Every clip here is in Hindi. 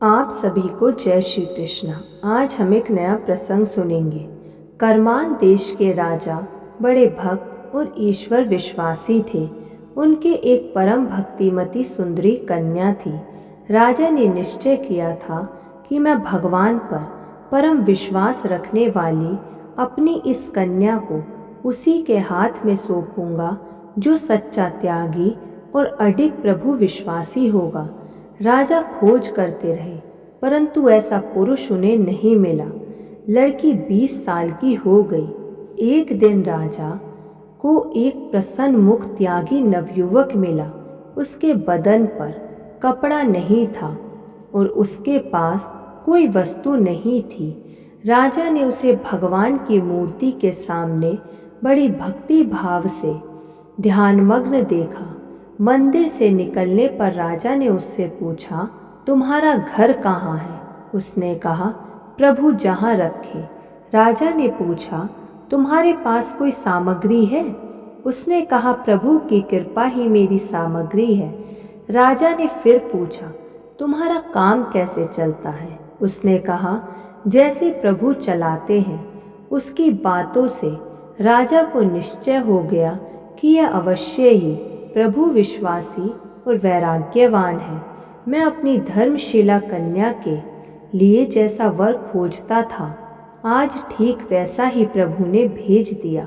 आप सभी को जय श्री कृष्ण। आज हम एक नया प्रसंग सुनेंगे। करमान देश के राजा बड़े भक्त और ईश्वर विश्वासी थे। उनके एक परम भक्तिमती सुंदरी कन्या थी। राजा ने निश्चय किया था कि मैं भगवान पर परम विश्वास रखने वाली अपनी इस कन्या को उसी के हाथ में सौंपूंगा जो सच्चा त्यागी और अडिग प्रभु विश्वासी होगा। राजा खोज करते रहे परंतु ऐसा पुरुष उन्हें नहीं मिला। लड़की 20 साल की हो गई। एक दिन राजा को एक प्रसन्न मुख त्यागी नवयुवक मिला। उसके बदन पर कपड़ा नहीं था और उसके पास कोई वस्तु नहीं थी। राजा ने उसे भगवान की मूर्ति के सामने बड़ी भक्ति भाव से ध्यानमग्न देखा। मंदिर से निकलने पर राजा ने उससे पूछा, तुम्हारा घर कहाँ है? उसने कहा, प्रभु जहाँ रखे। राजा ने पूछा, तुम्हारे पास कोई सामग्री है? उसने कहा, प्रभु की कृपा ही मेरी सामग्री है। राजा ने फिर पूछा, तुम्हारा काम कैसे चलता है? उसने कहा, जैसे प्रभु चलाते हैं। उसकी बातों से राजा को निश्चय हो गया कि यह अवश्य ही प्रभु विश्वासी और वैराग्यवान है। मैं अपनी धर्मशिला कन्या के लिए जैसा वर खोजता था आज ठीक वैसा ही प्रभु ने भेज दिया।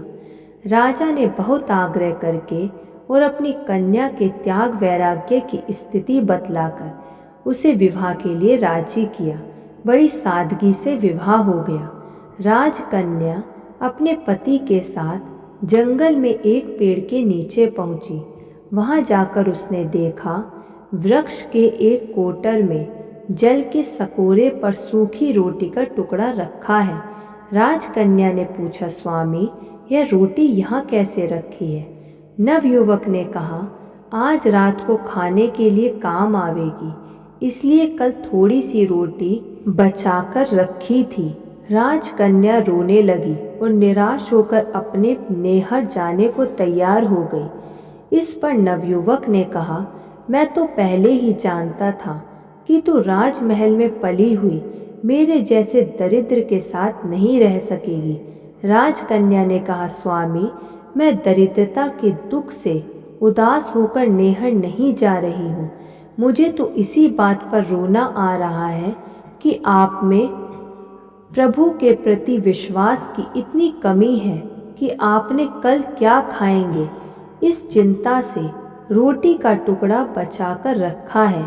राजा ने बहुत आग्रह करके और अपनी कन्या के त्याग वैराग्य की स्थिति बतलाकर उसे विवाह के लिए राजी किया। बड़ी सादगी से विवाह हो गया। राजकन्या अपने पति के साथ जंगल में एक पेड़ के नीचे पहुंची। वहां जाकर उसने देखा वृक्ष के एक कोटर में जल के सकोरे पर सूखी रोटी का टुकड़ा रखा है। राजकन्या ने पूछा, स्वामी यह रोटी यहाँ कैसे रखी है? नवयुवक ने कहा, आज रात को खाने के लिए काम आवेगी, इसलिए कल थोड़ी सी रोटी बचाकर रखी थी। राजकन्या रोने लगी और निराश होकर अपने नैहर जाने को तैयार हो गई। इस पर नवयुवक ने कहा, मैं तो पहले ही जानता था कि तू राजमहल में पली हुई मेरे जैसे दरिद्र के साथ नहीं रह सकेगी। राजकन्या ने कहा, स्वामी मैं दरिद्रता के दुख से उदास होकर नैहर नहीं जा रही हूँ। मुझे तो इसी बात पर रोना आ रहा है कि आप में प्रभु के प्रति विश्वास की इतनी कमी है कि आपने कल क्या खाएंगे। इस चिंता से रोटी का टुकड़ा बचाकर रखा है।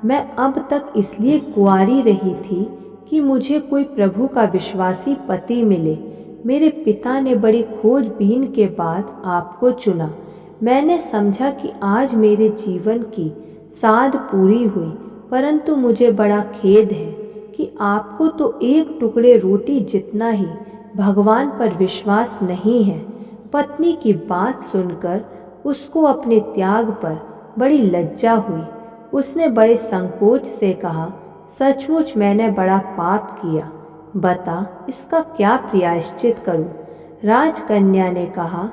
मैं अब तक इसलिए कुंवारी रही थी कि मुझे कोई प्रभु का विश्वासी पति मिले। मेरे पिता ने बड़ी खोजबीन के बाद आपको चुना। मैंने समझा कि आज मेरे जीवन की साध पूरी हुई, परंतु मुझे बड़ा खेद है कि आपको तो एक टुकड़े रोटी जितना ही भगवान पर विश्वास नहीं है। पत्नी की बात सुनकर उसको अपने त्याग पर बड़ी लज्जा हुई। उसने बड़े संकोच से कहा, सचमुच मैंने बड़ा पाप किया, बता इसका क्या प्रायश्चित करूं? राजकन्या ने कहा,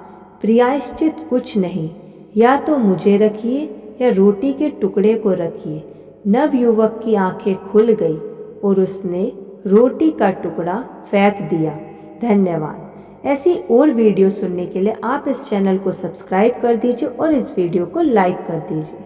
प्रायश्चित कुछ नहीं, या तो मुझे रखिए या रोटी के टुकड़े को रखिए। नवयुवक की आंखें खुल गई और उसने रोटी का टुकड़ा फेंक दिया। धन्यवाद। ऐसी और वीडियो सुनने के लिए आप इस चैनल को सब्सक्राइब कर दीजिए और इस वीडियो को लाइक कर दीजिए।